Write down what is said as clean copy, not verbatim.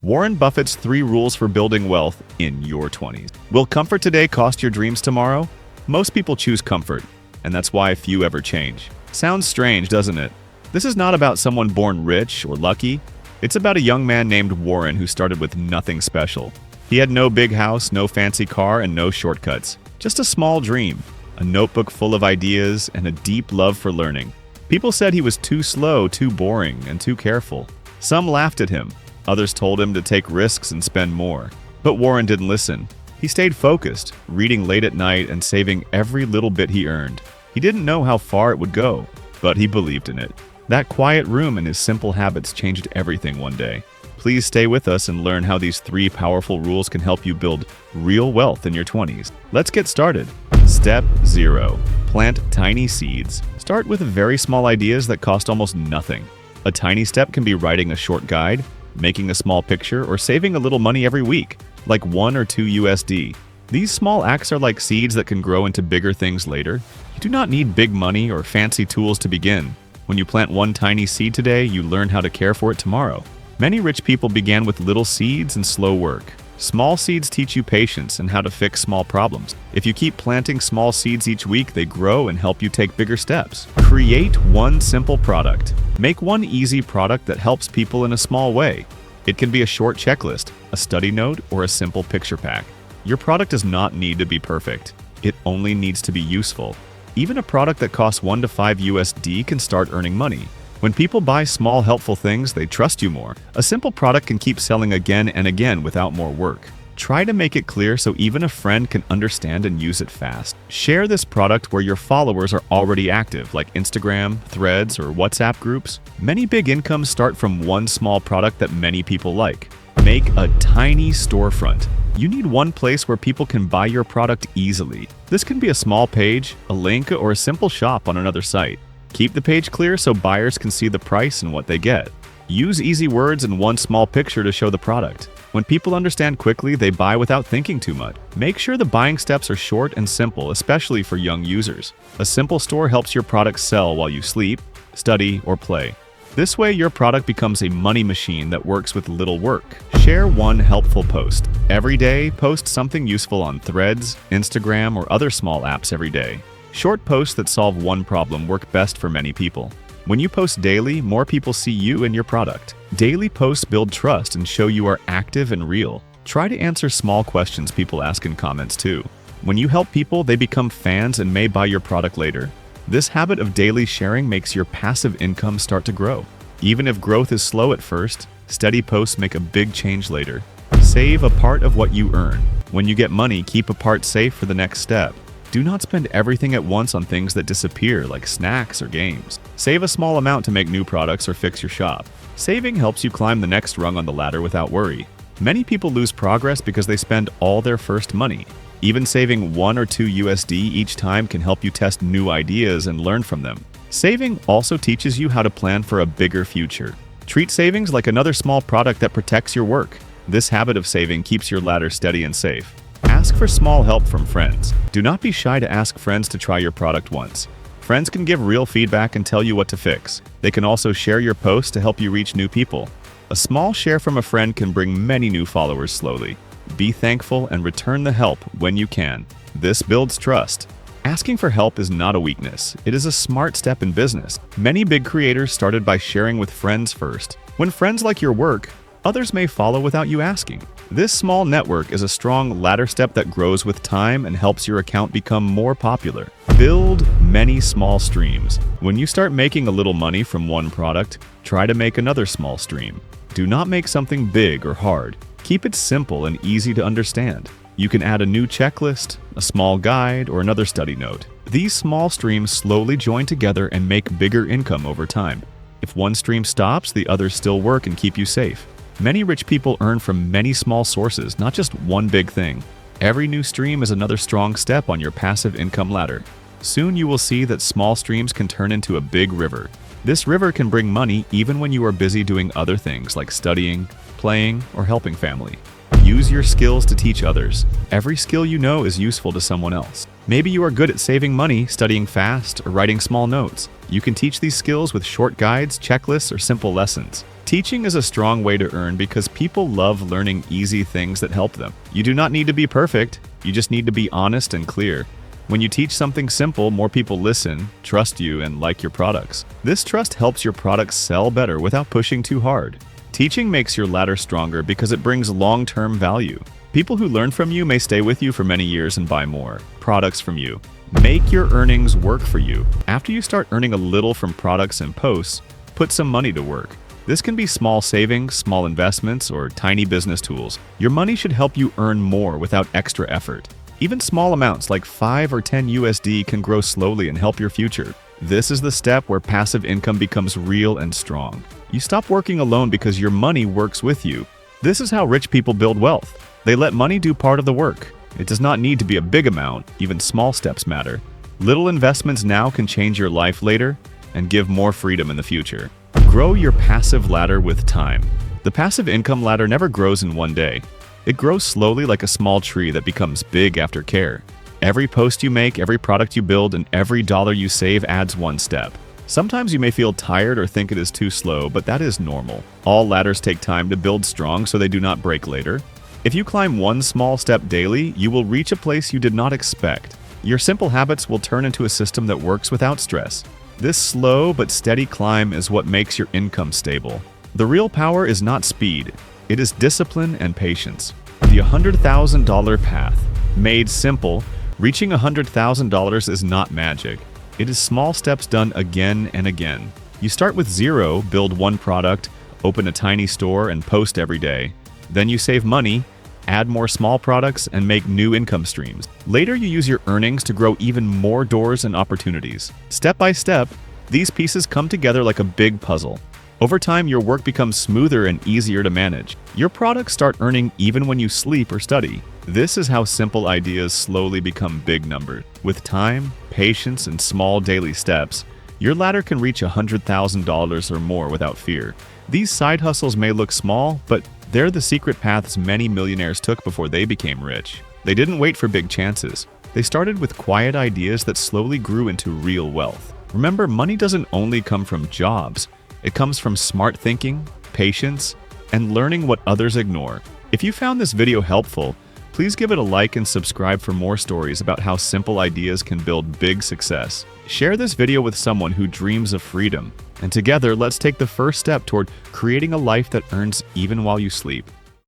Warren Buffett's 3 rules for building wealth in your 20s. Will comfort today cost your dreams tomorrow? Most people choose comfort, and that's why few ever change. Sounds strange, doesn't it? This is not about someone born rich or lucky. It's about a young man named Warren who started with nothing special. He had no big house, no fancy car, and no shortcuts. Just a small dream, a notebook full of ideas, and a deep love for learning. People said he was too slow, too boring, and too careful. Some laughed at him. Others told him to take risks and spend more. But Warren didn't listen. He stayed focused, reading late at night and saving every little bit he earned. He didn't know how far it would go, but he believed in it. That quiet room and his simple habits changed everything one day. Please stay with us and learn how these 3 powerful rules can help you build real wealth in your 20s. Let's get started. Step 0. Plant tiny seeds. Start with very small ideas that cost almost nothing. A tiny step can be writing a short guide, making a small picture, or saving a little money every week, like 1 or 2 USD. These small acts are like seeds that can grow into bigger things later. You do not need big money or fancy tools to begin. When you plant one tiny seed today, you learn how to care for it tomorrow. Many rich people began with little seeds and slow work. Small seeds teach you patience and how to fix small problems. If you keep planting small seeds each week, they grow and help you take bigger steps. Create one simple product. Make one easy product that helps people in a small way. It can be a short checklist, a study note, or a simple picture pack. Your product does not need to be perfect. It only needs to be useful. Even a product that costs 1 to 5 USD can start earning money. When people buy small helpful things, they trust you more. A simple product can keep selling again and again without more work. Try to make it clear so even a friend can understand and use it fast. Share this product where your followers are already active, like Instagram, Threads, or WhatsApp groups. Many big incomes start from one small product that many people like. Make a tiny storefront. You need one place where people can buy your product easily. This can be a small page, a link, or a simple shop on another site. Keep the page clear so buyers can see the price and what they get. Use easy words and one small picture to show the product. When people understand quickly, they buy without thinking too much. Make sure the buying steps are short and simple, especially for young users. A simple store helps your product sell while you sleep, study, or play. This way, your product becomes a money machine that works with little work. Share one helpful post. Every day, post something useful on Threads, Instagram, or other small apps every day. Short posts that solve one problem work best for many people. When you post daily, more people see you and your product. Daily posts build trust and show you are active and real. Try to answer small questions people ask in comments too. When you help people, they become fans and may buy your product later. This habit of daily sharing makes your passive income start to grow. Even if growth is slow at first, steady posts make a big change later. Save a part of what you earn. When you get money, keep a part safe for the next step. Do not spend everything at once on things that disappear, like snacks or games. Save a small amount to make new products or fix your shop. Saving helps you climb the next rung on the ladder without worry. Many people lose progress because they spend all their first money. Even saving 1 or 2 USD each time can help you test new ideas and learn from them. Saving also teaches you how to plan for a bigger future. Treat savings like another small product that protects your work. This habit of saving keeps your ladder steady and safe. Ask for small help from friends. Do not be shy to ask friends to try your product once. Friends can give real feedback and tell you what to fix. They can also share your posts to help you reach new people. A small share from a friend can bring many new followers slowly. Be thankful and return the help when you can. This builds trust. Asking for help is not a weakness. It is a smart step in business. Many big creators started by sharing with friends first. When friends like your work, others may follow without you asking. This small network is a strong ladder step that grows with time and helps your account become more popular. Build many small streams. When you start making a little money from one product, try to make another small stream. Do not make something big or hard. Keep it simple and easy to understand. You can add a new checklist, a small guide, or another study note. These small streams slowly join together and make bigger income over time. If one stream stops, the others still work and keep you safe. Many rich people earn from many small sources, not just one big thing. Every new stream is another strong step on your passive income ladder. Soon you will see that small streams can turn into a big river. This river can bring money even when you are busy doing other things like studying, playing, or helping family. Use your skills to teach others. Every skill you know is useful to someone else. Maybe you are good at saving money, studying fast, or writing small notes. You can teach these skills with short guides, checklists, or simple lessons. Teaching is a strong way to earn because people love learning easy things that help them. You do not need to be perfect, you just need to be honest and clear. When you teach something simple, more people listen, trust you, and like your products. This trust helps your products sell better without pushing too hard. Teaching makes your ladder stronger because it brings long-term value. People who learn from you may stay with you for many years and buy more products from you. Make your earnings work for you. After you start earning a little from products and posts, put some money to work. This can be small savings, small investments, or tiny business tools. Your money should help you earn more without extra effort. Even small amounts like 5 or 10 USD can grow slowly and help your future. This is the step where passive income becomes real and strong. You stop working alone because your money works with you. This is how rich people build wealth. They let money do part of the work. It does not need to be a big amount, even small steps matter. Little investments now can change your life later and give more freedom in the future. Grow your passive ladder with time. The passive income ladder never grows in one day. It grows slowly like a small tree that becomes big after care. Every post you make, every product you build, and every dollar you save adds one step. Sometimes you may feel tired or think it is too slow, but that is normal. All ladders take time to build strong so they do not break later. If you climb one small step daily, you will reach a place you did not expect. Your simple habits will turn into a system that works without stress. This slow but steady climb is what makes your income stable. The real power is not speed. It is discipline and patience. The $100,000 path. Made simple, reaching $100,000 is not magic. It is small steps done again and again. You start with zero, build one product, open a tiny store, and post every day. Then you save money, add more small products, and make new income streams. Later, you use your earnings to grow even more doors and opportunities. Step by step, these pieces come together like a big puzzle. Over time, your work becomes smoother and easier to manage. Your products start earning even when you sleep or study. This is how simple ideas slowly become big numbers. With time, patience, and small daily steps, your ladder can reach $100,000 or more without fear. These side hustles may look small, but they're the secret paths many millionaires took before they became rich. They didn't wait for big chances. They started with quiet ideas that slowly grew into real wealth. Remember, money doesn't only come from jobs. It comes from smart thinking, patience, and learning what others ignore. If you found this video helpful, please give it a like and subscribe for more stories about how simple ideas can build big success. Share this video with someone who dreams of freedom. And together, let's take the first step toward creating a life that earns even while you sleep.